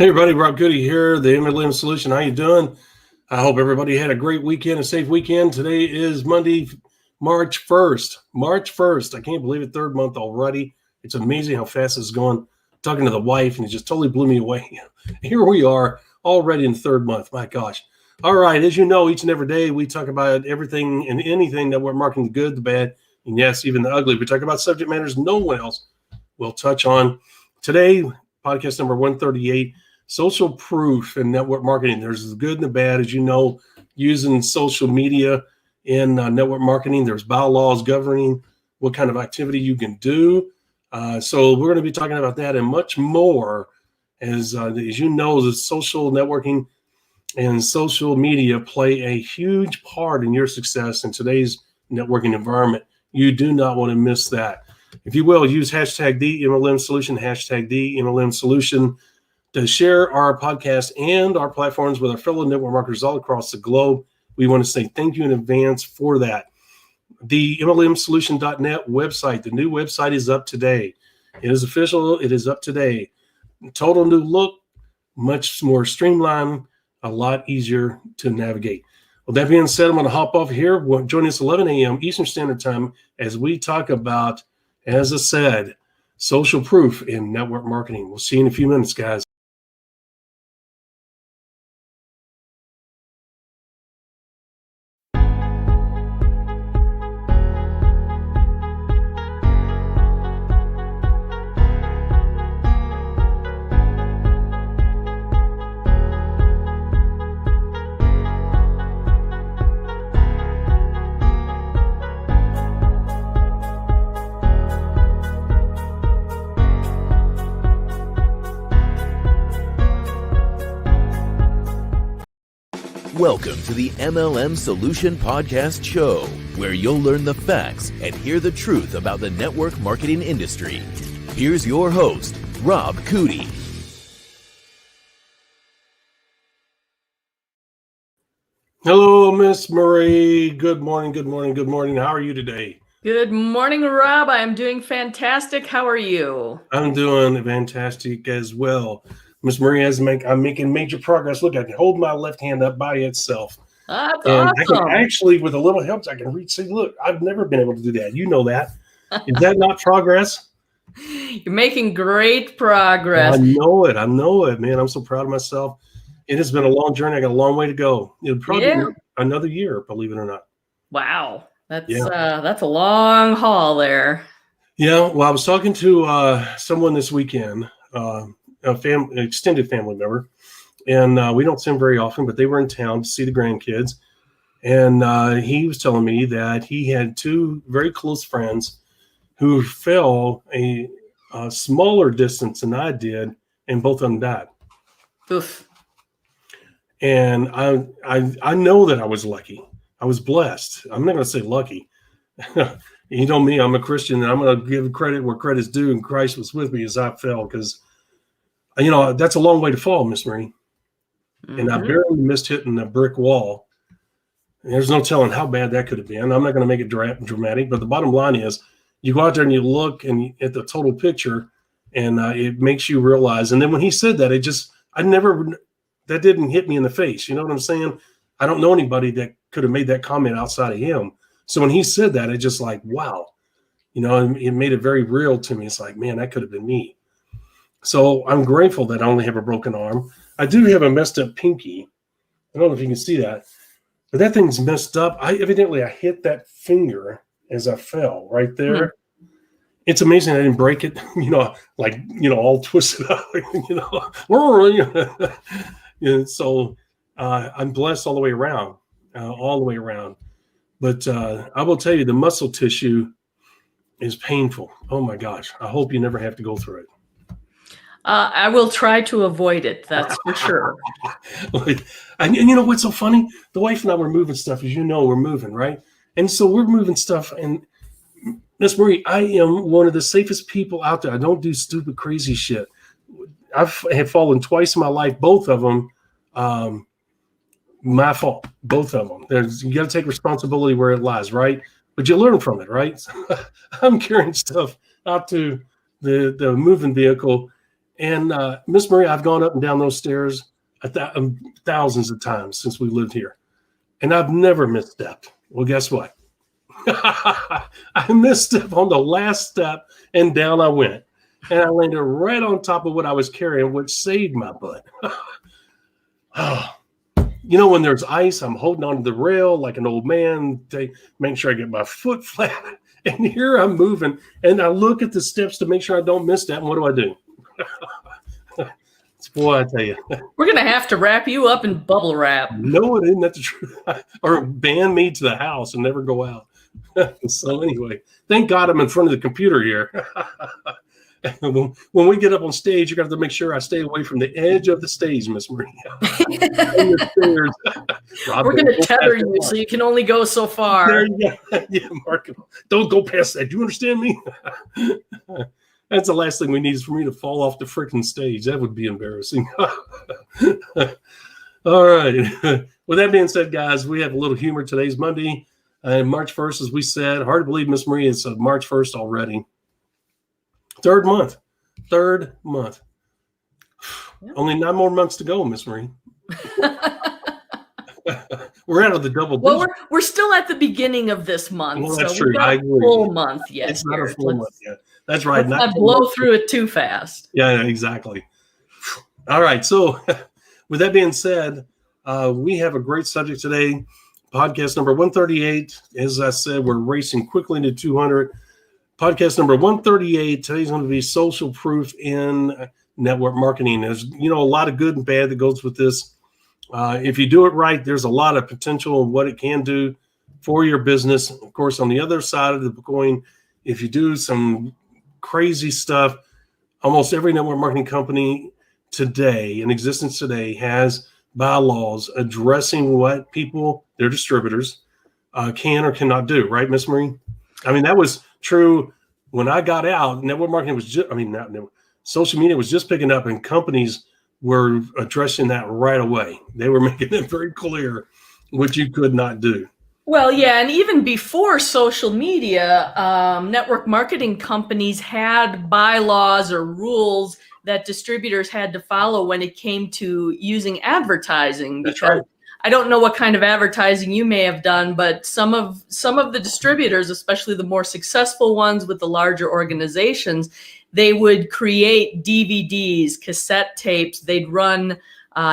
Hey everybody, Rob Goody here, the MLM Solution. How you doing? I hope everybody had a great weekend, a safe weekend. Today is Monday, March 1st. March 1st. I can't believe it, third month already. It's amazing how fast it's going. Talking to the wife, and it just totally blew me away. Here we are, already in the third month. My gosh. All right, as you know, each and every day we talk about everything and anything that we're marketing, the good, the bad, and yes, even the ugly. We talk about subject matters no one else will touch on. Today, podcast number 138. Social proof in network marketing. There's the good and the bad, as you know, using social media in network marketing. There's bylaws governing what kind of activity you can do. So we're going to be talking about that and much more. As you know, the social networking and social media play a huge part in your success in today's networking environment. You do not want to miss that. If you will, use hashtag the MLM Solution, hashtag the MLM Solution, to share our podcast and our platforms with our fellow network marketers all across the globe. We want to say thank you in advance for that. The MLMsolution.net website, the new website is up today. It is official. It is up today. Total new look, much more streamlined, a lot easier to navigate. With that being said, I'm going to hop off here. Join us 11 a.m. Eastern Standard Time as we talk about, as I said, social proof in network marketing. We'll see you in a few minutes, guys. Welcome to the MLM Solution Podcast Show, where you'll learn the facts and hear the truth about the network marketing industry. Here's your host, Rob Cootie. Hello, Miss Marie. Good morning, good morning, good morning. How are you today? Good morning, Rob. I am doing fantastic. How are you? I'm doing fantastic as well. Miss Marie, I'm making major progress. Look, I can hold my left hand up by itself. That's and awesome. I can actually, with a little help, I can reach. See, look, I've never been able to do that. You know that. Is that not progress? You're making great progress. I know it, man. I'm so proud of myself. It has been a long journey. I got a long way to go. It'll probably be another year, believe it or not. Wow. That's a long haul there. Yeah. Well, I was talking to someone this weekend, extended family member, and we don't see him very often, but they were in town to see the grandkids. And he was telling me that he had two very close friends who fell a smaller distance than I did, and both of them died. Oof. And I know that I was lucky. I was blessed. I'm not going to say lucky. You know me, I'm a Christian, and I'm going to give credit where credit's due, and Christ was with me as I fell, because, you know, that's a long way to fall, Miss Marie. Mm-hmm. And I barely missed hitting a brick wall. And there's no telling how bad that could have been. I'm not going to make it dramatic, but the bottom line is you go out there and you look at the total picture, and it makes you realize. And then when he said that, that didn't hit me in the face. You know what I'm saying? I don't know anybody that could have made that comment outside of him. So when he said that, it just like, wow, you know, it made it very real to me. It's like, man, that could have been me. So I'm grateful that I only have a broken arm. I do have a messed up pinky. I don't know if you can see that, but that thing's messed up. I hit that finger as I fell right there. Mm-hmm. It's amazing I didn't break it, all twisted up, And so I'm blessed all the way around, But I will tell you, the muscle tissue is painful. Oh my gosh. I hope you never have to go through it. I will try to avoid it. That's for sure. And you know what's so funny? The wife and I were moving stuff, as you know, we're moving, right? And so we're moving stuff. And Miss Marie, I am one of the safest people out there. I don't do stupid, crazy shit. I have fallen twice in my life, both of them. My fault, both of them. You got to take responsibility where it lies, right? But you learn from it, right? I'm carrying stuff out to the moving vehicle, And Miss Marie, I've gone up and down those stairs thousands of times since we lived here, and I've never misstepped. Well, guess what? I misstepped on the last step, and down I went. And I landed right on top of what I was carrying, which saved my butt. You know, when there's ice, I'm holding onto the rail like an old man, making sure I get my foot flat. And here I'm moving, and I look at the steps to make sure I don't miss that. And what do? Boy, I tell you. We're going to have to wrap you up in bubble wrap. No, it isn't. That's the truth. Or ban me to the house and never go out. So anyway, thank God I'm in front of the computer here. When we get up on stage, you're going to have to make sure I stay away from the edge of the stage, Miss Marie. We're going to tether you so you can only go so far. There you go. Yeah, Mark, don't go past that. Do you understand me? That's the last thing we need is for me to fall off the freaking stage. That would be embarrassing. All right. With that being said, guys, we have a little humor. Today's Monday, March 1st, as we said. Hard to believe, Miss Marie, it's March 1st already. Third month. Yep. Only 9 more months to go, Miss Marie. We're out of the double digits. Well, we're still at the beginning of this month. Well, that's so true. I agree. Full month yet. It's not a full month yet. That's right. Let's not blow through it too fast. Yeah, exactly. All right. So with that being said, we have a great subject today. Podcast number 138. As I said, we're racing quickly into 200. Podcast number 138. Today's going to be social proof in network marketing. There's, a lot of good and bad that goes with this. If you do it right, there's a lot of potential in what it can do for your business. Of course, on the other side of the coin, if you do some crazy stuff, almost every network marketing company today, in existence today, has bylaws addressing what people, their distributors, can or cannot do. Right, Miss Marie? I mean, that was true when I got out. Network marketing was social media was just picking up, and companies were addressing that right away. They were making it very clear what you could not do. Well, yeah, and even before social media, network marketing companies had bylaws or rules that distributors had to follow when it came to using advertising. That's because right. I don't know what kind of advertising you may have done, but some of the distributors, especially the more successful ones with the larger organizations, they would create DVDs, cassette tapes. They'd run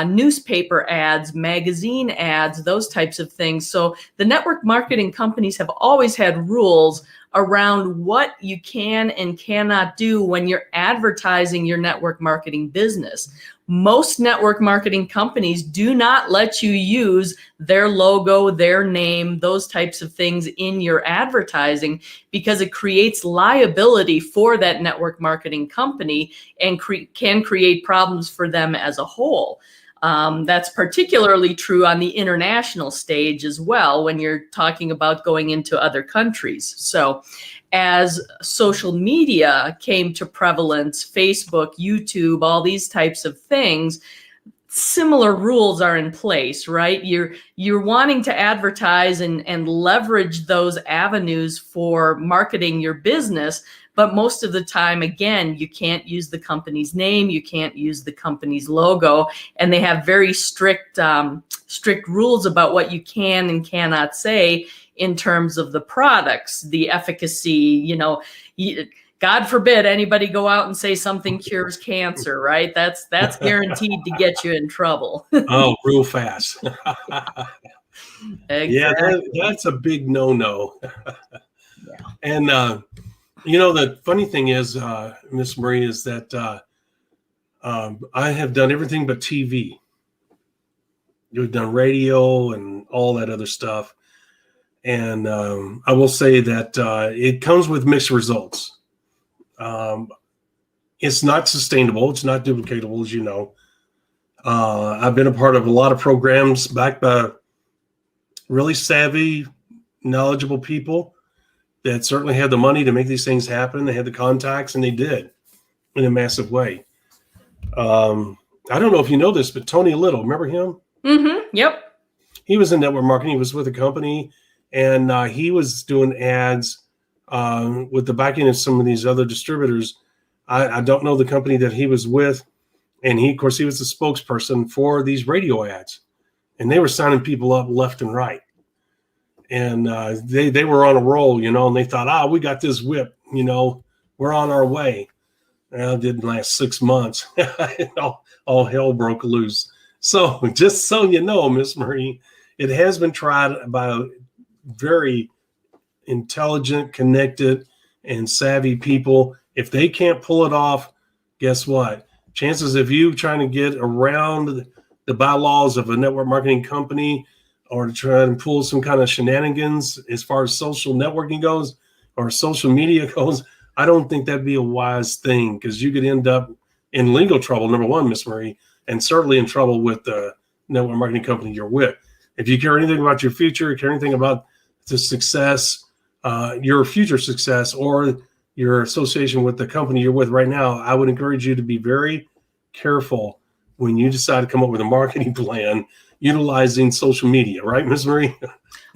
newspaper ads, magazine ads, those types of things. So the network marketing companies have always had rules around what you can and cannot do when you're advertising your network marketing business. Most network marketing companies do not let you use their logo, their name, those types of things in your advertising because it creates liability for that network marketing company and can create problems for them as a whole. That's particularly true on the international stage as well when you're talking about going into other countries. So as social media came to prevalence, Facebook, YouTube, all these types of things, similar rules are in place, right? You're wanting to advertise and leverage those avenues for marketing your business, but most of the time, again, you can't use the company's name, you can't use the company's logo, and they have very strict rules about what you can and cannot say in terms of the products, the efficacy, God forbid anybody go out and say something cures cancer, right? That's guaranteed to get you in trouble. Oh, real fast. Exactly. Yeah, that's a big no-no. Yeah. And, the funny thing is, Miss Marie, is that I have done everything but TV. You've done radio and all that other stuff. And I will say that it comes with mixed results. It's not sustainable. It's not duplicatable, as you know. I've been a part of a lot of programs backed by really savvy, knowledgeable people that certainly had the money to make these things happen. They had the contacts, and they did in a massive way. I don't know if you know this, but Tony Little, remember him? Mm-hmm. Yep. He was in network marketing. He was with a company, and he was doing ads with the backing of some of these other distributors I don't know the company that he was with. And he, of course, he was the spokesperson for these radio ads. And they were signing people up left and right. And they were on a roll, and they thought, we got this whip, we're on our way. Well, it didn't last 6 months. all hell broke loose. So just so you know, Miss Marie, it has been tried by very intelligent, connected, and savvy people. If they can't pull it off, guess what? Chances of you trying to get around the bylaws of a network marketing company or to try and pull some kind of shenanigans as far as social networking goes or social media goes, I don't think that'd be a wise thing, because you could end up in legal trouble, number one, Miss Marie, and certainly in trouble with the network marketing company you're with. If you care anything about your future, care anything about the success, your future success, or your association with the company you're with right now, I would encourage you to be very careful when you decide to come up with a marketing plan utilizing social media, right, Ms. Marie?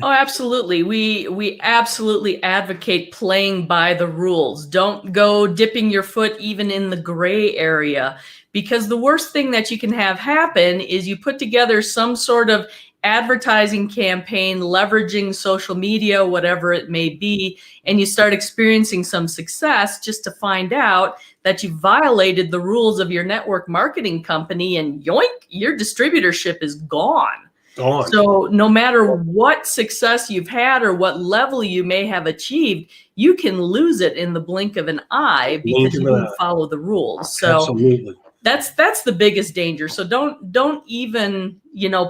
Oh, absolutely. We absolutely advocate playing by the rules. Don't go dipping your foot even in the gray area, because the worst thing that you can have happen is you put together some sort of advertising campaign leveraging social media, whatever it may be, and you start experiencing some success just to find out that you violated the rules of your network marketing company, and yoink, your distributorship is gone. So no matter what success you've had or what level you may have achieved, you can lose it in the blink of an eye because you didn't follow the rules. So absolutely. That's the biggest danger. So don't even,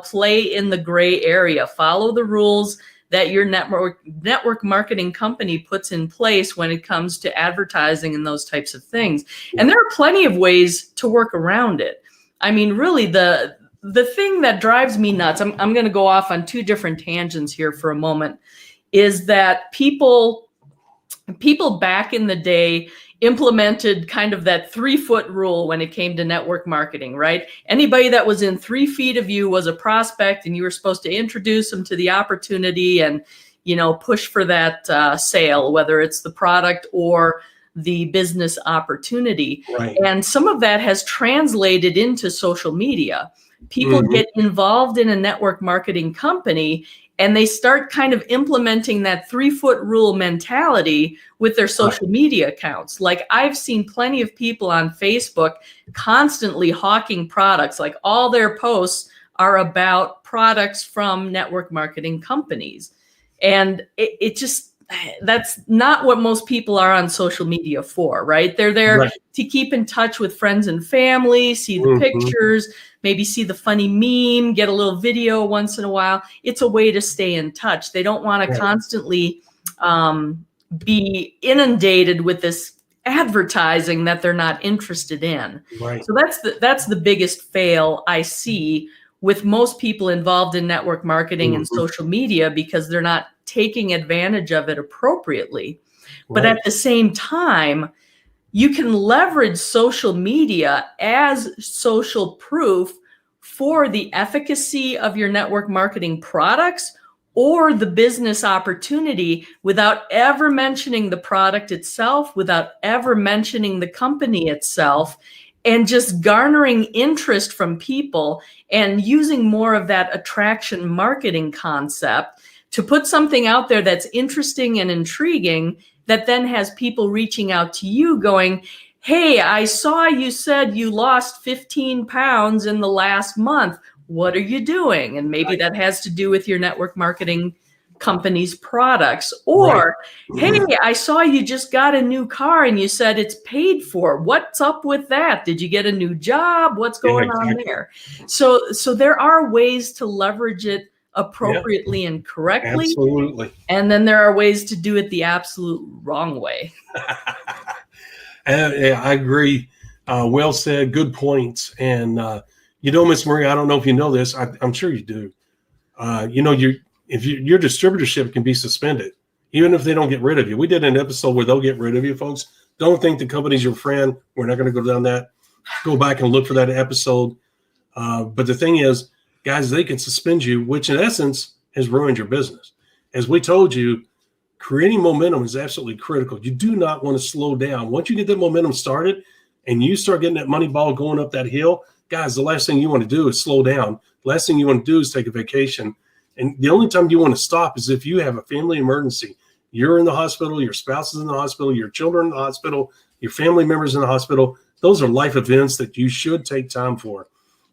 play in the gray area. Follow the rules that your network marketing company puts in place when it comes to advertising and those types of things. And there are plenty of ways to work around it. I mean, really, the thing that drives me nuts, I'm going to go off on two different tangents here for a moment, is that people back in the day implemented kind of that 3-foot rule when it came to network marketing, right? Anybody that was in 3 feet of you was a prospect, and you were supposed to introduce them to the opportunity and, push for that sale, whether it's the product or the business opportunity. Right. And some of that has translated into social media. People get involved in a network marketing company and they start kind of implementing that 3-foot rule mentality with their social media accounts. Like, I've seen plenty of people on Facebook constantly hawking products. Like, all their posts are about products from network marketing companies. And it just, that's not what most people are on social media for, right? They're there to keep in touch with friends and family, see the pictures, maybe see the funny meme, get a little video once in a while. It's a way to stay in touch. They don't want to constantly be inundated with this advertising that they're not interested in. Right. So that's the biggest fail I see with most people involved in network marketing and social media, because they're not taking advantage of it appropriately. But at the same time, you can leverage social media as social proof for the efficacy of your network marketing products or the business opportunity without ever mentioning the product itself, without ever mentioning the company itself, and just garnering interest from people and using more of that attraction marketing concept to put something out there that's interesting and intriguing, that then has people reaching out to you going, hey, I saw you said you lost 15 pounds in the last month. What are you doing? And maybe that has to do with your network marketing company's products. Or, hey, I saw you just got a new car and you said it's paid for. What's up with that? Did you get a new job? What's going on there? So there are ways to leverage it appropriately and correctly. Absolutely. And then there are ways to do it the absolute wrong way. I agree. Well said. Good points. And, Ms. Marie, I don't know if you know this. I'm sure you do. Your distributorship can be suspended, even if they don't get rid of you. We did an episode where they'll get rid of you, folks. Don't think the company's your friend. We're not going to go down that. Go back and look for that episode. But the thing is, guys, they can suspend you, which in essence has ruined your business. As we told you, creating momentum is absolutely critical. You do not want to slow down. Once you get that momentum started and you start getting that money ball going up that hill, guys, the last thing you want to do is slow down. The last thing you want to do is take a vacation. And the only time you want to stop is if you have a family emergency. You're in the hospital, your spouse is in the hospital, your children in the hospital, your family members in the hospital. Those are life events that you should take time for.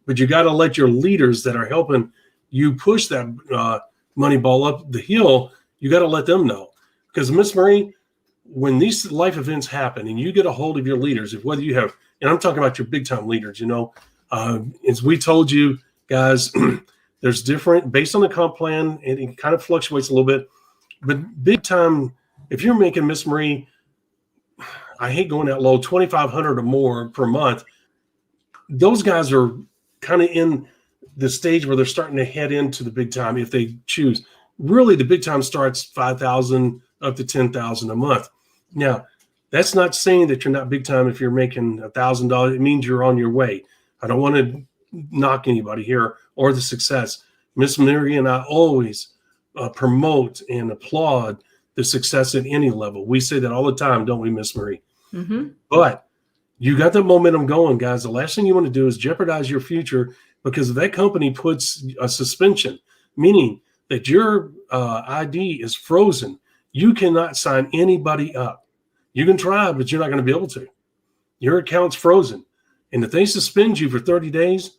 But you got to let your leaders that are helping you push that money ball up the hill, you got to let them know. Because Miss Marie, when these life events happen and you get a hold of your leaders, if whether you have, and I'm talking about your big time leaders, as we told you guys, there's different based on the comp plan, and it kind of fluctuates a little bit. But big time, if you're making Miss Marie, I hate going that low, 2,500 or more per month, those guys are kind of in the stage where they're starting to head into the big time if they choose. Really, the big time starts 5,000 up to 10,000 a month. Now, that's not saying that you're not big time if you're making $1,000. It means you're on your way. I don't want to knock anybody here or the success. Miss Marie and I always promote and applaud the success at any level. We say that all the time, don't we, Miss Marie? Mm-hmm. But you got the momentum going, guys. The last thing you want to do is jeopardize your future because if that company puts a suspension, meaning that your ID is frozen. You cannot sign anybody up. You can try, but you're not going to be able to. Your account's frozen. And if they suspend you for 30 days,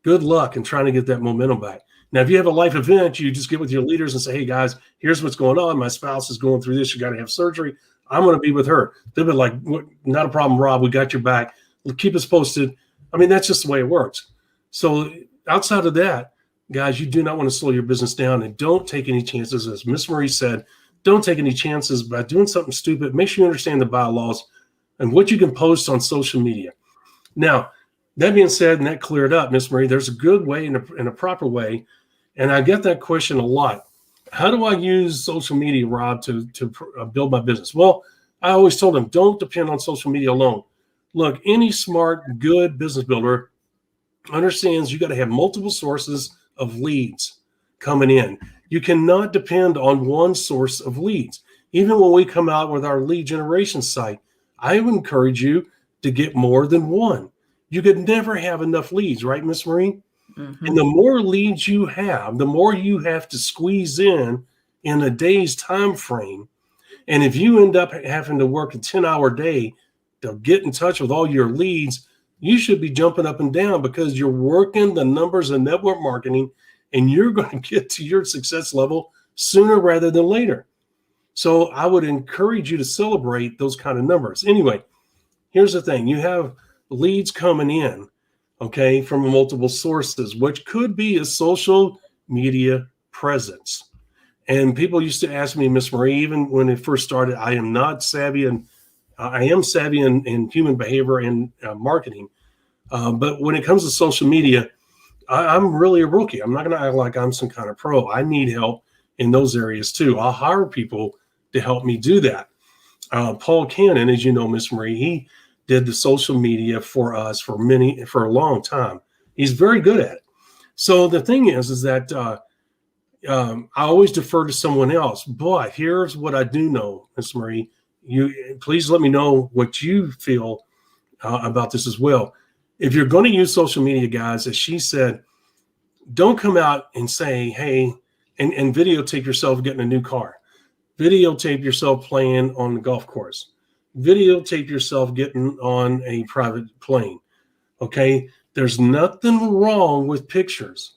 good luck in trying to get that momentum back. Now, if you have a life event, you just get with your leaders and say, hey, guys, here's what's going on. My spouse is going through this. You got to have surgery. I'm going to be with her. They'll be like, not a problem, Rob. We got your back. Keep us posted. I mean, that's just the way it works. So outside of that, guys, you do not want to slow your business down, and don't take any chances. As Miss Marie said, don't take any chances by doing something stupid. Make sure you understand the bylaws and what you can post on social media. Now, that being said, and that cleared up, Miss Marie, there's a good way and a proper way. And I get that question a lot. How do I use social media, Rob, to build my business? Well, I always told them, don't depend on social media alone. Look, any smart, good business builder understands you got to have multiple sources of leads coming in. You cannot depend on one source of leads. Even when we come out with our lead generation site, I would encourage you to get more than one. You could never have enough leads, right, Miss Marie? Mm-hmm. And the more leads you have, the more you have to squeeze in a day's time frame. And if you end up having to work a 10-hour day to get in touch with all your leads, you should be jumping up and down because you're working the numbers in network marketing and you're going to get to your success level sooner rather than later. So I would encourage you to celebrate those kind of numbers. Anyway, here's the thing. You have leads coming in, okay, from multiple sources, which could be a social media presence. And people used to ask me, Miss Marie, even when it first started, I am not savvy, and I am savvy in human behavior and marketing. But when it comes to social media, I'm really a rookie. I'm not going to act like I'm some kind of pro. I need help in those areas too. I'll hire people to help me do that. Paul Cannon, as you know, Miss Marie, he did the social media for us for a long time. He's very good at it. So the thing is that I always defer to someone else. But here's what I do know, Miss Marie. You please let me know what you feel about this as well. If you're going to use social media, guys, as she said, don't come out and say, hey, and videotape yourself getting a new car. Videotape yourself playing on the golf course. Videotape yourself getting on a private plane. Okay? There's nothing wrong with pictures.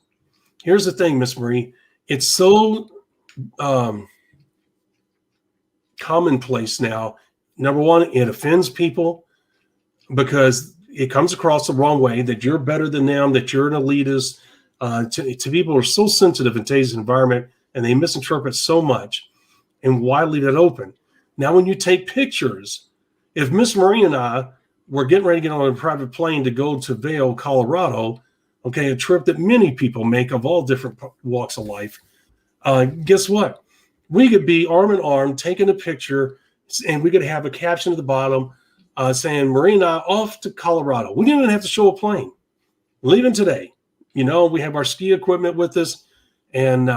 Here's the thing, Miss Marie. It's so commonplace now. Number one, it offends people because it comes across the wrong way that you're better than them, that you're an elitist. To people who are so sensitive in today's environment, and they misinterpret so much. And why leave it open? Now, when you take pictures, if Miss Marie and I were getting ready to get on a private plane to go to Vail, Colorado, okay, a trip that many people make of all different walks of life, guess what? We could be arm in arm taking a picture, and we could have a caption at the bottom saying, Marie and I off to Colorado. We didn't even have to show a plane. Leaving today. You know, we have our ski equipment with us, and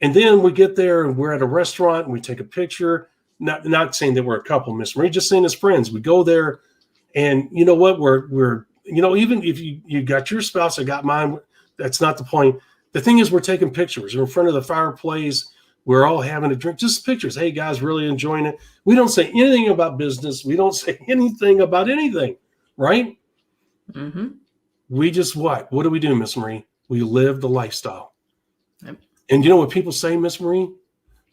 And then we get there and we're at a restaurant and we take a picture. Not saying that we're a couple, Miss Marie, just saying as friends. We go there, and you know what? We're even if you got your spouse, I got mine. That's not the point. The thing is, we're taking pictures. We're in front of the fireplace. We're all having a drink, just pictures. Hey, guys, really enjoying it. We don't say anything about business. We don't say anything about anything, right? Mm-hmm. We just what? What do we do, Miss Marie? We live the lifestyle. Yep. And you know what people say, Miss Marie?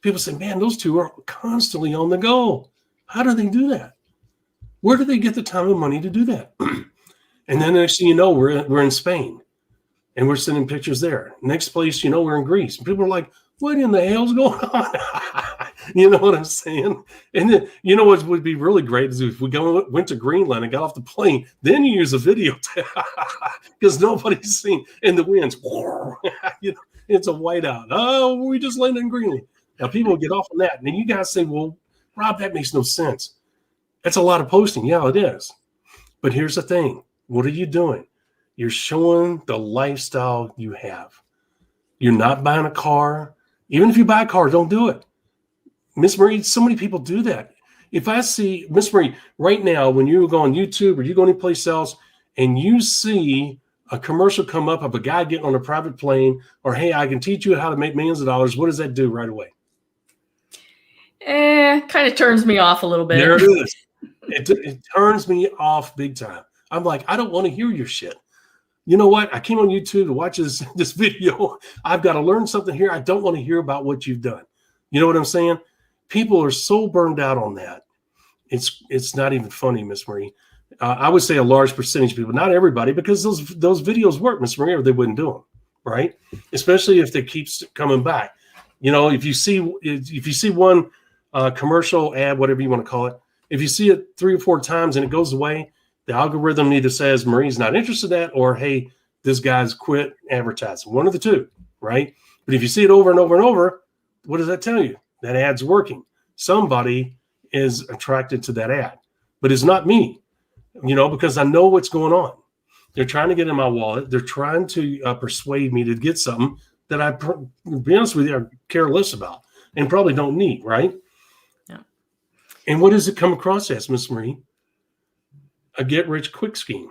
People say, man, those two are constantly on the go. How do they do that? Where do they get the time and money to do that? And then next thing you know, we're in Spain and we're sending pictures there. Next place, you know, we're in Greece. And people are like, what in the hell's going on? You know what I'm saying? And then, you know what would be really great is if we went to Greenland and got off the plane, then you use a video because nobody's seen. And the winds, you know, it's a whiteout. Oh, we just landed in Greenland. Now people get off on that. And then you guys say, well, Rob, that makes no sense. That's a lot of posting. Yeah, it is. But here's the thing. What are you doing? You're showing the lifestyle you have. You're not buying a car. Even if you buy a car, don't do it. Miss Marie, so many people do that. If I see, Miss Marie, right now, when you go on YouTube or you go anyplace else and you see a commercial come up of a guy getting on a private plane or, hey, I can teach you how to make millions of dollars, what does that do right away? Kind of turns me off a little bit. There it is. It turns me off big time. I'm like, I don't want to hear your shit. You know what? I came on YouTube to watch this video. I've got to learn something here. I don't want to hear about what you've done. You know what I'm saying? People are so burned out on that. It's not even funny, Miss Marie. I would say a large percentage of people, not everybody, because those videos work, Miss Marie, or they wouldn't do them, right? Especially if they keep coming back. You know, if you see one commercial ad, whatever you want to call it, if you see it 3 or 4 times and it goes away, the algorithm either says Marie's not interested in that or, hey, this guy's quit advertising. One of the two, right? But if you see it over and over and over, what does that tell you? That ad's working. Somebody is attracted to that ad, but it's not me, you know, because I know what's going on. They're trying to get in my wallet. They're trying to persuade me to get something that I, to be honest with you, I care less about and probably don't need, right? Yeah. And what does it come across as, Miss Marie? A get-rich-quick scheme.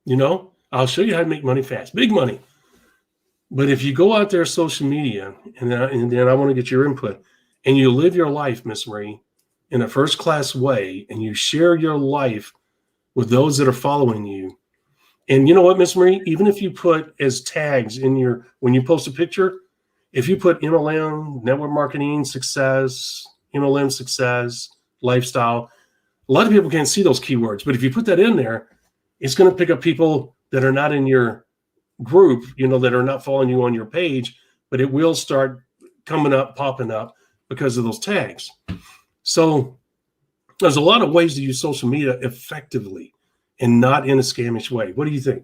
You know, I'll show you how to make money fast, big money. But if you go out there social media, and then I want to get your input, and you live your life, Miss Marie, in a first-class way, and you share your life with those that are following you, and you know what, Miss Marie, even if you put as tags in when you post a picture, if you put MLM, network marketing, success, MLM success, lifestyle, a lot of people can't see those keywords, but if you put that in there, it's going to pick up people that are not in your group, you know, that are not following you on your page, but it will start coming up, popping up because of those tags. So there's a lot of ways to use social media effectively and not in a scamish way. What do you think?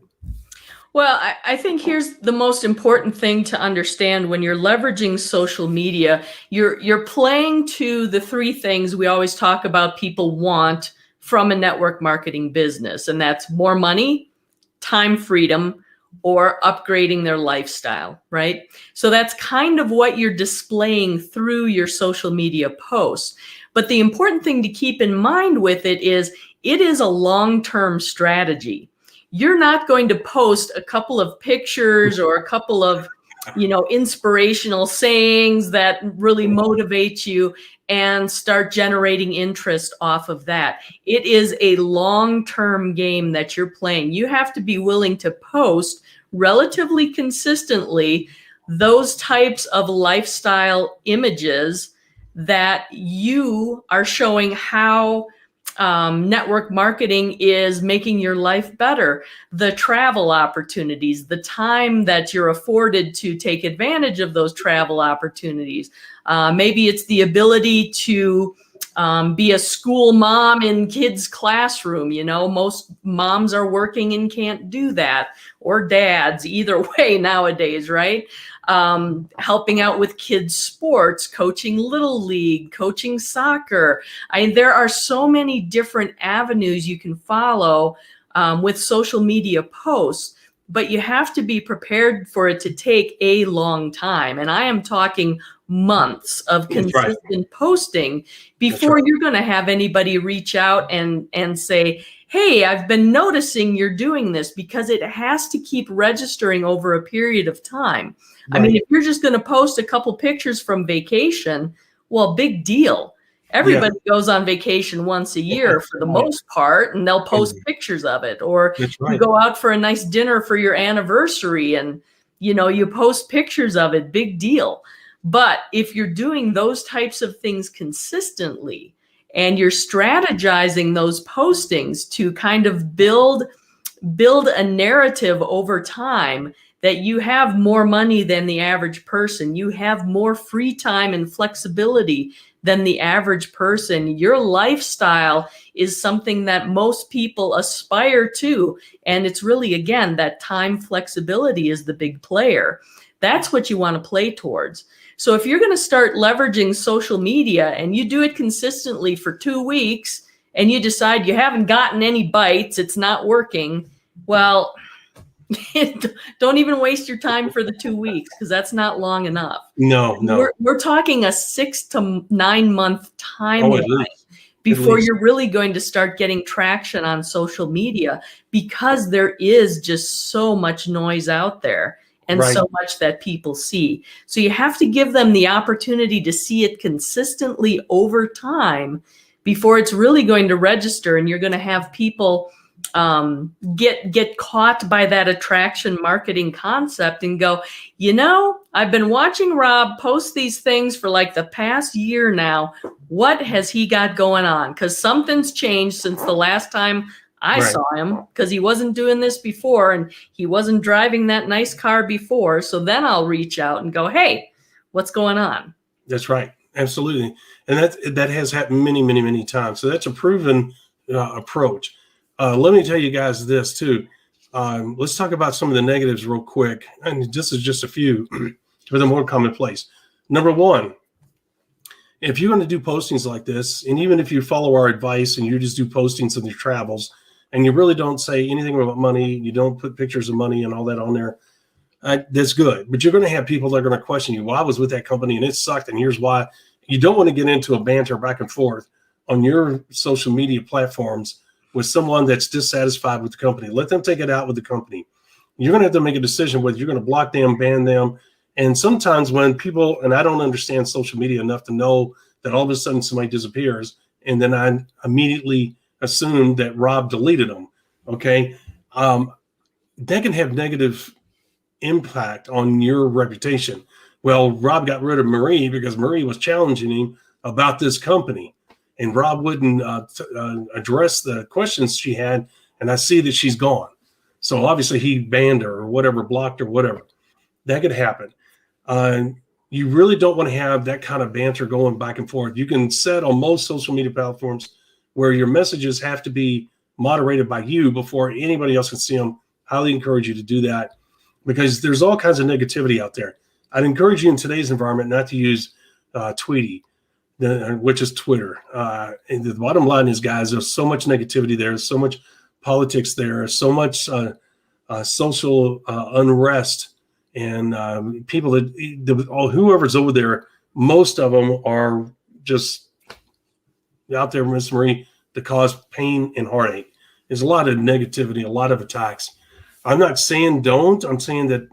Well, I think here's the most important thing to understand when you're leveraging social media. You're playing to the 3 things we always talk about people want from a network marketing business, and that's more money, time freedom, or upgrading their lifestyle, right? So that's kind of what you're displaying through your social media posts. But the important thing to keep in mind with it is a long-term strategy. You're not going to post a couple of pictures or a couple of, you know, inspirational sayings that really motivate you and start generating interest off of that. It is a long-term game that you're playing. You have to be willing to post relatively consistently those types of lifestyle images that you are showing how network marketing is making your life better. The travel opportunities, the time that you're afforded to take advantage of those travel opportunities. Maybe it's the ability to be a school mom in kids' classroom. You know, most moms are working and can't do that, or dads, either way nowadays, right? Helping out with kids' sports, coaching Little League, coaching soccer. There are so many different avenues you can follow with social media posts. but you have to be prepared for it to take a long time. And I am talking months of consistent posting before you're going to have anybody reach out and say, hey, I've been noticing you're doing this, because it has to keep registering over a period of time. I mean, if you're just going to post a couple pictures from vacation, well, big deal. Everybody goes on vacation once a year for the most part, and they'll post pictures of it. Or you go out for a nice dinner for your anniversary and, you post pictures of it, big deal. But if you're doing those types of things consistently and you're strategizing those postings to kind of build a narrative over time that you have more money than the average person, you have more free time and flexibility than the average person, your lifestyle is something that most people aspire to. And it's really, again, that time flexibility is the big player. That's what you want to play towards. So if you're going to start leveraging social media and you do it consistently for 2 weeks and you decide you haven't gotten any bites, it's not working, well, don't even waste your time for the 2 weeks, because that's not long enough. No. We're talking a 6 to 9 month timeline before you're really going to start getting traction on social media, because there is just so much noise out there and so much that people see. So you have to give them the opportunity to see it consistently over time before it's really going to register, and you're going to have people get caught by that attraction marketing concept and go, I've been watching Rob post these things for like the past year now. What has he got going on? Because something's changed since the last time I saw him, because he wasn't doing this before and he wasn't driving that nice car before. So then I'll reach out and go, hey, what's going on? That's right. Absolutely. And that has happened many, many, many times. So that's a proven approach. Let me tell you guys this too. Let's talk about some of the negatives real quick. And this is just a few for the more commonplace. Number one, if you're going to do postings like this, and even if you follow our advice and you just do postings of your travels and you really don't say anything about money, you don't put pictures of money and all that on there, that's good. But you're going to have people that are going to question you. Well, I was with that company and it sucked, and here's why. You don't want to get into a banter back and forth on your social media platforms with someone that's dissatisfied with the company. Let them take it out with the company. You're going to have to make a decision whether you're going to block them, ban them. And sometimes when people, and I don't understand social media enough to know that all of a sudden somebody disappears, and then I immediately assume that Rob deleted them. Okay. That can have negative impact on your reputation. Well, Rob got rid of Marie because Marie was challenging him about this company, and Rob wouldn't address the questions she had, and I see that she's gone. So obviously he banned her or whatever, blocked her, whatever. That could happen. You really don't want to have that kind of banter going back and forth. You can set on most social media platforms where your messages have to be moderated by you before anybody else can see them. Highly encourage you to do that, because there's all kinds of negativity out there. I'd encourage you in today's environment not to use Tweety, which is Twitter. And the bottom line is, guys, there's so much negativity there. There's so much politics there. So much social unrest. And people whoever's over there, most of them are just out there, Miss Marie, to cause pain and heartache. There's a lot of negativity, a lot of attacks. I'm not saying don't. I'm saying that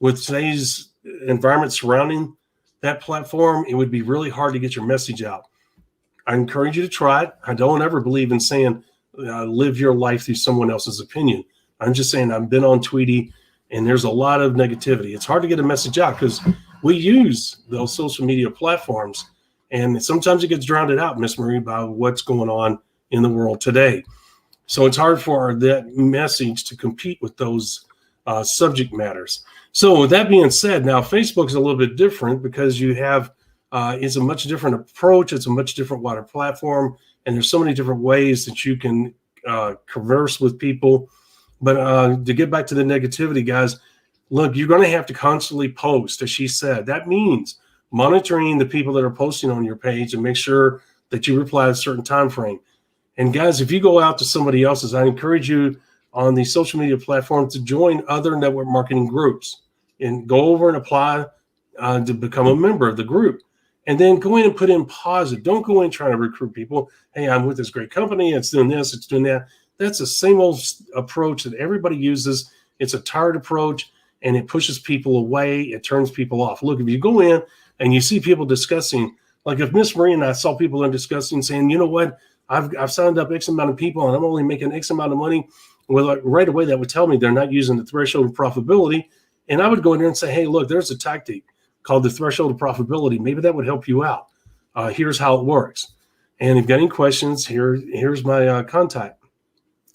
with today's environment surrounding that platform, it would be really hard to get your message out. I encourage you to try it. I don't ever believe in saying live your life through someone else's opinion. I'm just saying I've been on Tweety, and there's a lot of negativity. It's hard to get a message out because we use those social media platforms, and sometimes it gets drowned out, Miss Marie, by what's going on in the world today. So it's hard for that message to compete with those subject matters. So with that being said, now Facebook is a little bit different because you have it's a much different approach. It's a much different wider platform, and there's so many different ways that you can converse with people. But to get back to the negativity, guys, look, you're going to have to constantly post, as she said. That means monitoring the people that are posting on your page and make sure that you reply at a certain time frame. And guys, if you go out to somebody else's, I encourage you on the social media platform to join other network marketing groups and go over and apply to become a member of the group. And then go in and put in positive. Don't go in trying to recruit people. Hey, I'm with this great company. It's doing this. It's doing that. That's the same old approach that everybody uses. It's a tired approach, and it pushes people away. It turns people off. Look, if you go in and you see people discussing, like if Miss Marie and I saw people in discussing saying, you know what, I've signed up X amount of people and I'm only making X amount of money. Well, like right away, that would tell me they're not using the threshold of profitability. And I would go in there and say, hey, look, there's a tactic called the threshold of profitability. Maybe that would help you out. Here's how it works. And if you've got any questions, here's my contact,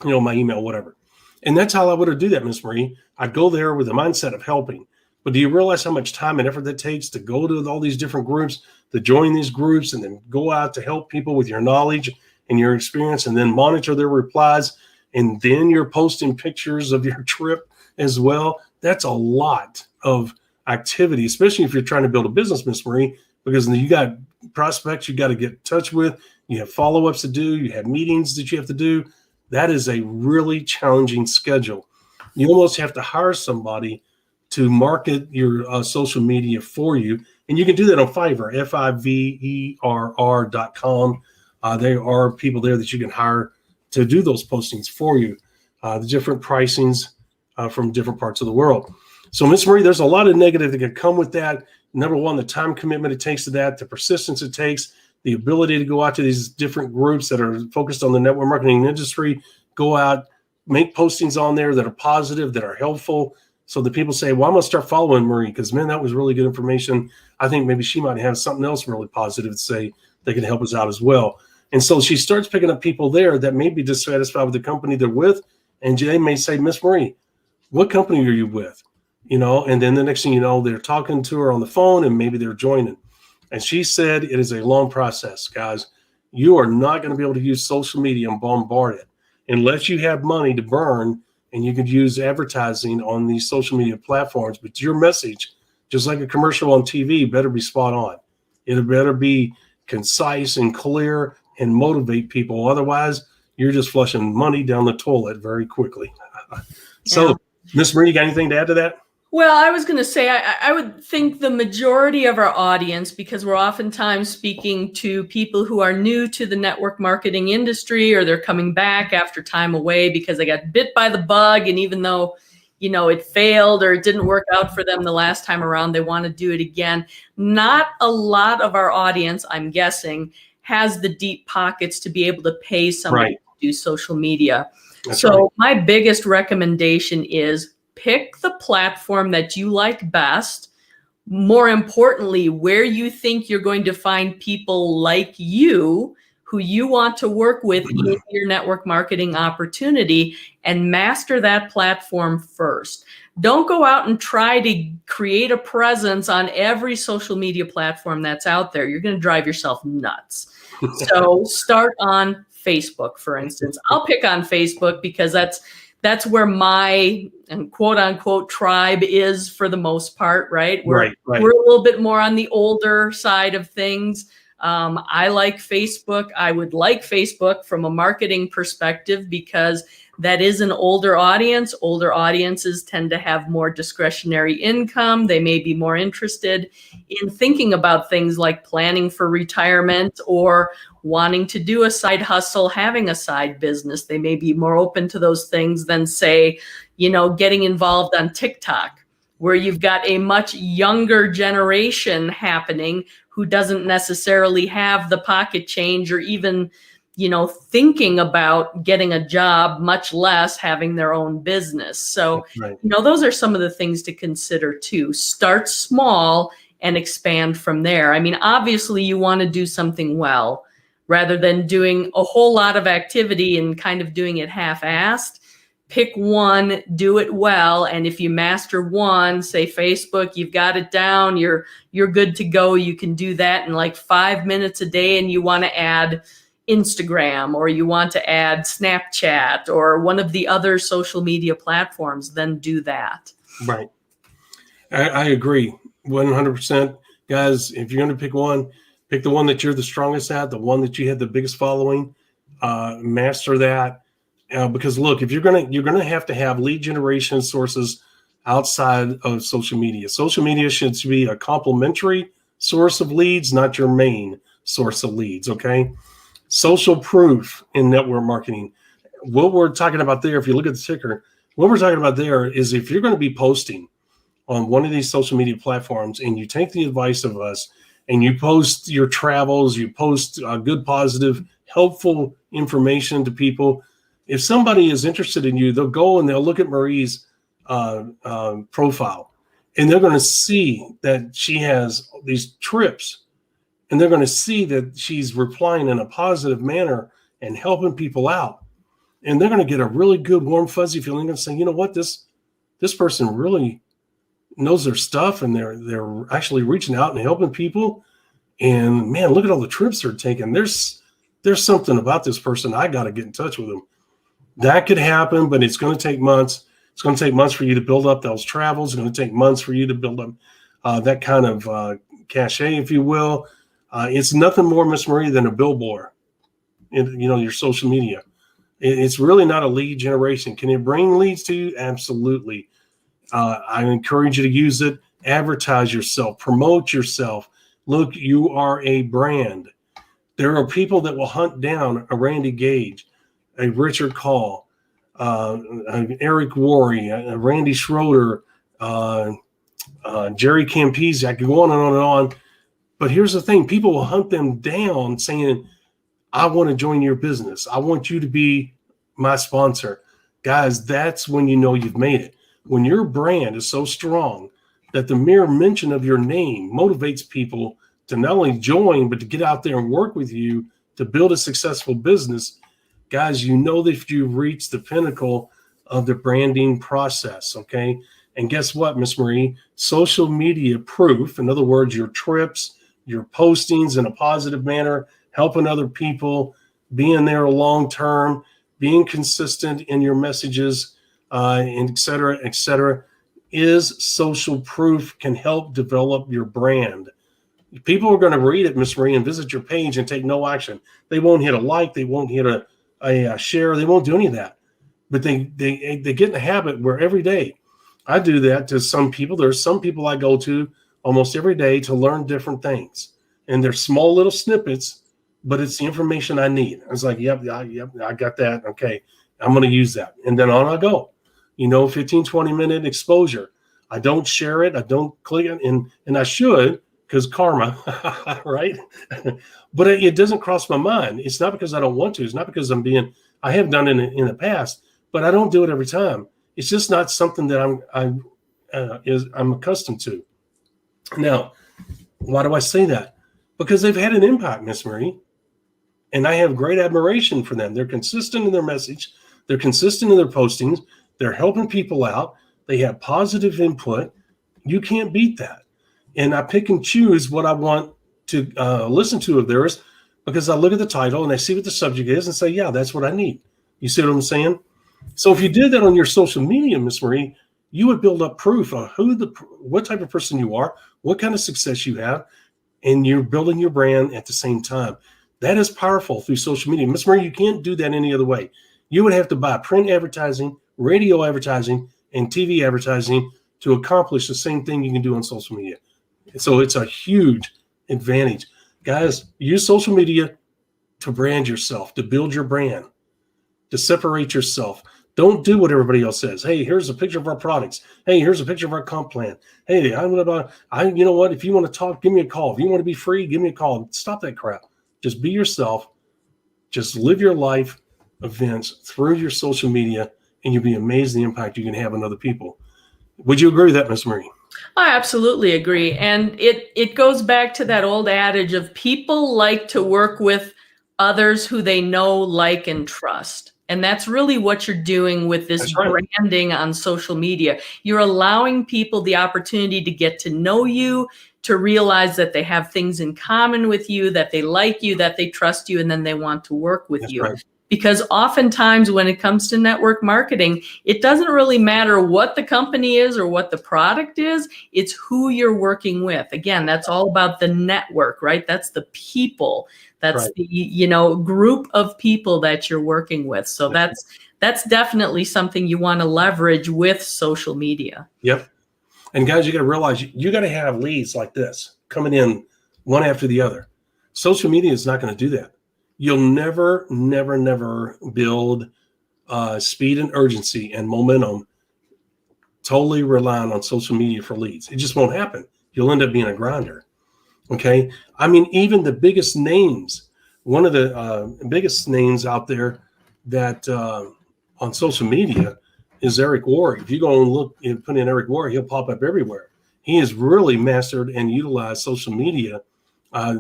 my email, whatever. And that's how I would do that, Miss Marie. I'd go there with the mindset of helping. But do you realize how much time and effort that takes to go to all these different groups, to join these groups, and then go out to help people with your knowledge and your experience, and then monitor their replies, and then you're posting pictures of your trip as well? That's a lot of activity, especially if you're trying to build a business, Miss Marie, because you got prospects you got to get in touch with, you have follow-ups to do, you have meetings that you have to do. That is a really challenging schedule. You almost have to hire somebody to market your social media for you. And you can do that on Fiverr, Fiverr.com. There are people there that you can hire to do those postings for you, the different pricings from different parts of the world. So, Miss Marie, there's a lot of negative that can come with that. Number one, the time commitment it takes to that, the persistence it takes, the ability to go out to these different groups that are focused on the network marketing industry, go out, make postings on there that are positive, that are helpful. So the people say, well, I'm going to start following Marie because, man, that was really good information. I think maybe she might have something else really positive to say that can help us out as well. And so she starts picking up people there that may be dissatisfied with the company they're with. And they may say, Miss Marie, what company are you with? And then the next thing you know, they're talking to her on the phone and maybe they're joining. And she said it is a long process, guys. You are not going to be able to use social media and bombard it unless you have money to burn and you could use advertising on these social media platforms. But your message, just like a commercial on TV, better be spot on. It better be concise and clear and motivate people. Otherwise, you're just flushing money down the toilet very quickly. So, Miss Marie, you got anything to add to that? Well, I was going to say, I would think the majority of our audience, because we're oftentimes speaking to people who are new to the network marketing industry, or they're coming back after time away because they got bit by the bug. And even though, it failed or it didn't work out for them the last time around, they want to do it again. Not a lot of our audience, I'm guessing, has the deep pockets to be able to pay somebody to do social media. That's right. My biggest recommendation is pick the platform that you like best. More importantly, where you think you're going to find people like you who you want to work with in your network marketing opportunity, and master that platform first. Don't go out and try to create a presence on every social media platform that's out there. You're going to drive yourself nuts. So start on Facebook, for instance. I'll pick on Facebook because that's where my quote unquote tribe is for the most part, right? We're a little bit more on the older side of things. I like Facebook. I would like Facebook from a marketing perspective because that is an older audience. Older audiences tend to have more discretionary income. They may be more interested in thinking about things like planning for retirement or wanting to do a side hustle, having a side business. They may be more open to those things than, say, getting involved on TikTok, where you've got a much younger generation happening who doesn't necessarily have the pocket change or even, thinking about getting a job, much less having their own business. So, those are some of the things to consider too. Start small and expand from there. I mean, obviously you want to do something well rather than doing a whole lot of activity and kind of doing it half-assed. Pick one, do it well, and if you master one, say Facebook, you've got it down, you're good to go. You can do that in like 5 minutes a day, and you want to add Instagram or you want to add Snapchat or one of the other social media platforms, then do that. Right. I agree 100%. Guys, if you're going to pick one, pick the one that you're the strongest at, the one that you had the biggest following, master that. Because look, if you're gonna have to have lead generation sources outside of social media. Social media should be a complementary source of leads, not your main source of leads. Okay. Social proof in network marketing. What we're talking about there, if you look at the ticker, what we're talking about there is if you're going to be posting on one of these social media platforms and you take the advice of us and you post your travels, you post good, positive, helpful information to people. If somebody is interested in you, they'll go and they'll look at Marie's profile, and they're going to see that she has these trips, and they're going to see that she's replying in a positive manner and helping people out. And they're going to get a really good, warm, fuzzy feeling and say, you know what, this person really knows their stuff, and they're actually reaching out and helping people. And man, look at all the trips they're taking. There's something about this person. I got to get in touch with them. That could happen, but it's going to take months. It's going to take months for you to build up those travels. It's going to take months for you to build up that kind of cachet, if you will. It's nothing more, Miss Marie, than a billboard in your social media. It's really not a lead generation. Can it bring leads to you? Absolutely. I encourage you to use it. Advertise yourself. Promote yourself. Look, you are a brand. There are people that will hunt down a Randy Gage, a Richard Call, Eric Worre, a Randy Schroeder, Jerry Campese. I could go on and on and on. But here's the thing. People will hunt them down saying, I want to join your business. I want you to be my sponsor. Guys, that's when you know you've made it. When your brand is so strong that the mere mention of your name motivates people to not only join, but to get out there and work with you to build a successful business, guys, you know that you've reached the pinnacle of the branding process, okay? And guess what, Miss Marie? Social media proof, in other words, your trips, your postings in a positive manner, helping other people, being there long term, being consistent in your messages, and et cetera, is social proof, can help develop your brand. People are going to read it, Miss Marie, and visit your page and take no action. They won't hit a like. They won't hit a share. They won't do any of that. But they get in the habit where every day, I do that to some people. There's some people I go to almost every day to learn different things. And they're small little snippets, but it's the information I need. I was like, yep, I got that. Okay, I'm going to use that. And then on I go. 15, 20-minute exposure. I don't share it. I don't click it. And I should, because karma, right? But it doesn't cross my mind. It's not because I don't want to. It's not because I have done it in the past, but I don't do it every time. It's just not something that I'm accustomed to. Now, why do I say that? Because they've had an impact, Miss Marie, and I have great admiration for them. They're consistent in their message. They're consistent in their postings. They're helping people out. They have positive input. You can't beat that. And I pick and choose what I want to listen to of theirs because I look at the title and I see what the subject is and say, yeah, that's what I need. You see what I'm saying? So if you did that on your social media, Miss Marie, you would build up proof of what type of person you are, what kind of success you have, and you're building your brand at the same time. That is powerful through social media. Miss Marie, you can't do that any other way. You would have to buy print advertising, radio advertising, and TV advertising to accomplish the same thing you can do on social media. So it's a huge advantage. Guys, use social media to brand yourself, to build your brand, to separate yourself. Don't do what everybody else says. Hey, here's a picture of our products. Hey, here's a picture of our comp plan. Hey, you know what? If you want to talk, give me a call. If you want to be free, give me a call. Stop that crap. Just be yourself. Just live your life events through your social media, and you'll be amazed the impact you can have on other people. Would you agree with that, Ms. Marie? I absolutely agree. And it goes back to that old adage of people like to work with others who they know, like, and trust. And that's really what you're doing with this branding on social media. You're allowing people the opportunity to get to know you, to realize that they have things in common with you, that they like you, that they trust you, and then they want to work with you. Right. Because oftentimes when it comes to network marketing, it doesn't really matter what the company is or what the product is. It's who you're working with. Again, that's all about the network, right? That's the people. That's Right. the group of people that you're working with. So that's definitely something you want to leverage with social media. Yep. And guys, you got to realize you got to have leads like this coming in one after the other. Social media is not going to do that. You'll never, never, never build speed and urgency and momentum totally relying on social media for leads. It just won't happen. You'll end up being a grinder. Okay. I mean, even the biggest names, one of the biggest names out there that on social media is Eric Worre. If you go and look and put in Eric Worre, he'll pop up everywhere. He has really mastered and utilized social media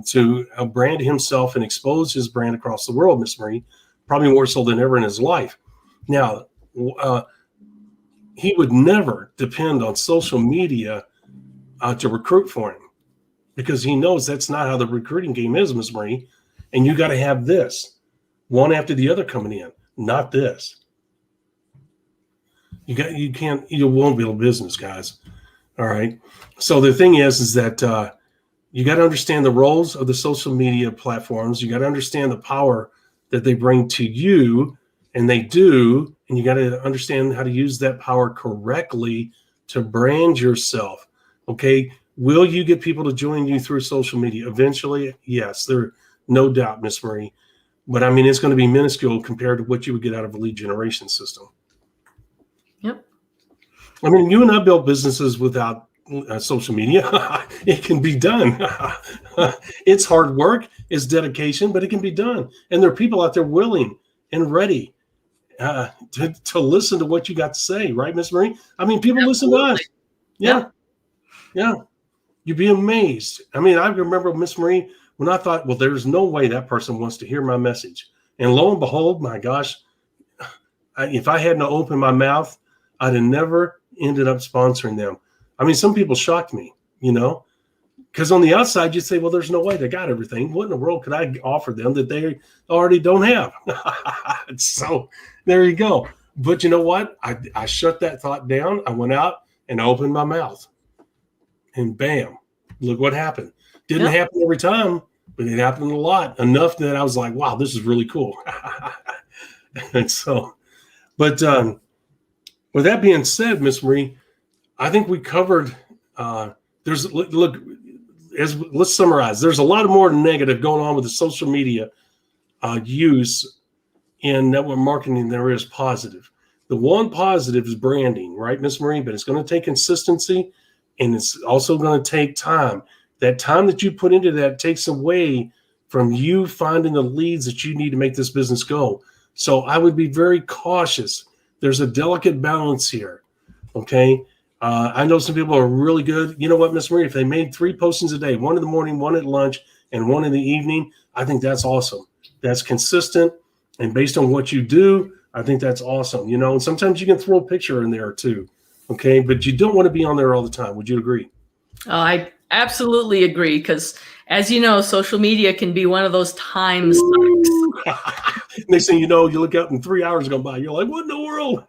to brand himself and expose his brand across the world, Miss Marie, probably more so than ever in his life. Now, he would never depend on social media to recruit for him because he knows that's not how the recruiting game is, Miss Marie. And you got to have this one after the other coming in, not this. You won't build a business, guys. All right. So the thing is that you got to understand the roles of the social media platforms. You got to understand the power that they bring to you, and they do. And you got to understand how to use that power correctly to brand yourself. Okay. Will you get people to join you through social media? Eventually, yes, there, no doubt, Miss Marie. But I mean, it's going to be minuscule compared to what you would get out of a lead generation system. Yep. I mean, you and I built businesses without social media. It can be done. It's hard work, it's dedication, but it can be done. And there are people out there willing and ready to listen to what you got to say, right, Miss Marie? I mean, people listen to us. Yeah. Yeah. You'd be amazed. I mean, I remember, Miss Marie, when I thought, well, there's no way that person wants to hear my message. And lo and behold, my gosh, if I hadn't opened my mouth, I'd have never ended up sponsoring them. I mean, some people shocked me, because on the outside, you'd say, well, there's no way they got everything. What in the world could I offer them that they already don't have? So there you go. But you know what? I shut that thought down. I went out and I opened my mouth. And bam, look what happened. Didn't happen every time, but it happened a lot. Enough that I was like, wow, this is really cool. And so, but with that being said, Miss Marie, I think we covered, let's summarize. There's a lot more negative going on with the social media use in network marketing than there is positive. The one positive is branding, right, Miss Marie? But it's going to take consistency, and it's also going to take time. That time that you put into that takes away from you finding the leads that you need to make this business go. So I would be very cautious. There's a delicate balance here, okay? I know some people are really good. You know what, Miss Marie? If they made 3 postings a day, 1 in the morning, 1 at lunch, and 1 in the evening, I think that's awesome. That's consistent, and based on what you do, I think that's awesome. And sometimes you can throw a picture in there too, okay? But you don't want to be on there all the time. Would you agree? I absolutely agree, because as you know, social media can be one of those time sucks. Next thing you know, you look out and 3 hours go by. You're like, what in the world?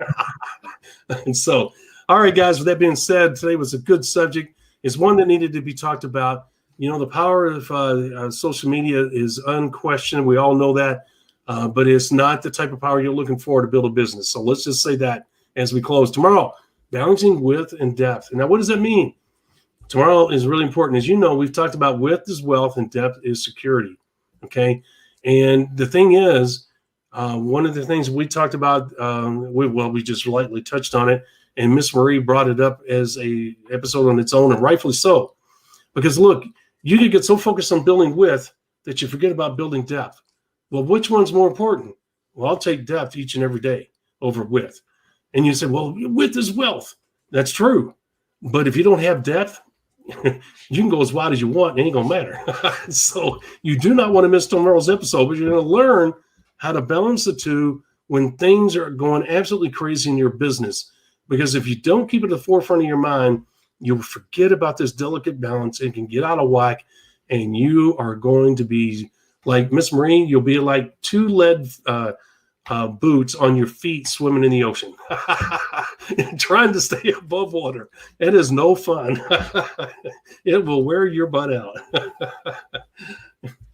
And so, all right, guys, with that being said, today was a good subject. It's one that needed to be talked about. The power of social media is unquestioned. We all know that, but it's not the type of power you're looking for to build a business. So let's just say that as we close. Tomorrow, balancing width and depth. Now, what does that mean? Tomorrow is really important. As you know, we've talked about width is wealth and depth is security, okay? And the thing is, one of the things we talked about, we just lightly touched on it, and Miss Marie brought it up as a episode on its own, and rightfully so. Because look, you can get so focused on building width that you forget about building depth. Well, which one's more important? Well, I'll take depth each and every day over width. And you say, well, width is wealth. That's true. But if you don't have depth, you can go as wide as you want. It ain't going to matter. So you do not want to miss tomorrow's episode, but you're going to learn how to balance the two when things are going absolutely crazy in your business. Because if you don't keep it at the forefront of your mind, you'll forget about this delicate balance. It can get out of whack, and you are going to be like Miss Marie. You'll be like 2 lead boots on your feet swimming in the ocean, trying to stay above water. It is no fun. It will wear your butt out.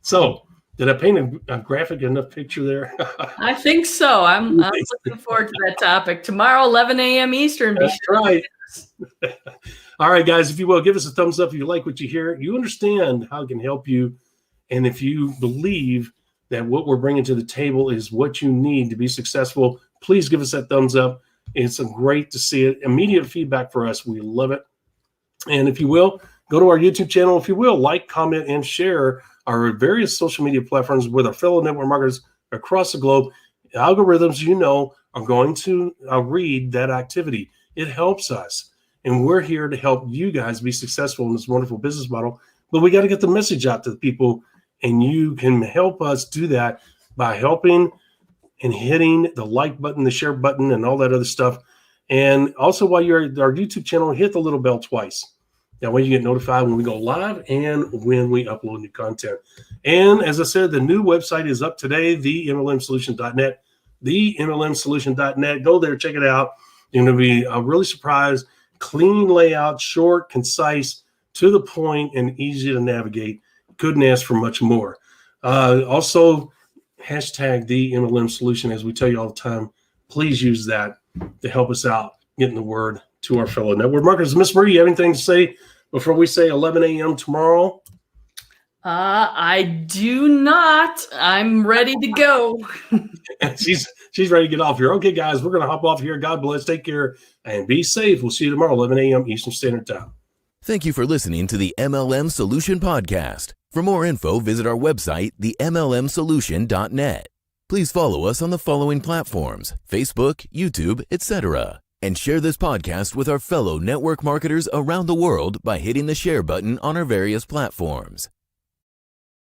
So, did I paint a graphic enough picture there? I think so. I'm looking forward to that topic. Tomorrow, 11 a.m. Eastern. That's right. All right, guys, if you will, give us a thumbs up if you like what you hear. You understand how it can help you. And if you believe that what we're bringing to the table is what you need to be successful, please give us that thumbs up. It's great to see it. Immediate feedback for us. We love it. And if you will, go to our YouTube channel. If you will, like, comment, and share our various social media platforms with our fellow network marketers across the globe. Algorithms, are going to read that activity. It helps us. And we're here to help you guys be successful in this wonderful business model. But we got to get the message out to the people. And you can help us do that by helping and hitting the like button, the share button, and all that other stuff. And also, while you're at our YouTube channel, hit the little bell twice. That way you get notified when we go live and when we upload new content. And as I said, the new website is up today, themlmsolution.net, themlmsolution.net. Go there, check it out. You're going to be really surprised. Clean layout, short, concise, to the point, and easy to navigate. Couldn't ask for much more. Also, hashtag the MLM Solution, as we tell you all the time. Please use that to help us out getting the word to our fellow network marketers. Miss Marie, you have anything to say before we say 11 a.m. tomorrow? I do not. I'm ready to go. She's ready to get off here. Okay, guys, we're going to hop off here. God bless. Take care and be safe. We'll see you tomorrow, 11 a.m. Eastern Standard Time. Thank you for listening to the MLM Solution Podcast. For more info, visit our website, themlmsolution.net. Please follow us on the following platforms: Facebook, YouTube, etc. And share this podcast with our fellow network marketers around the world by hitting the share button on our various platforms.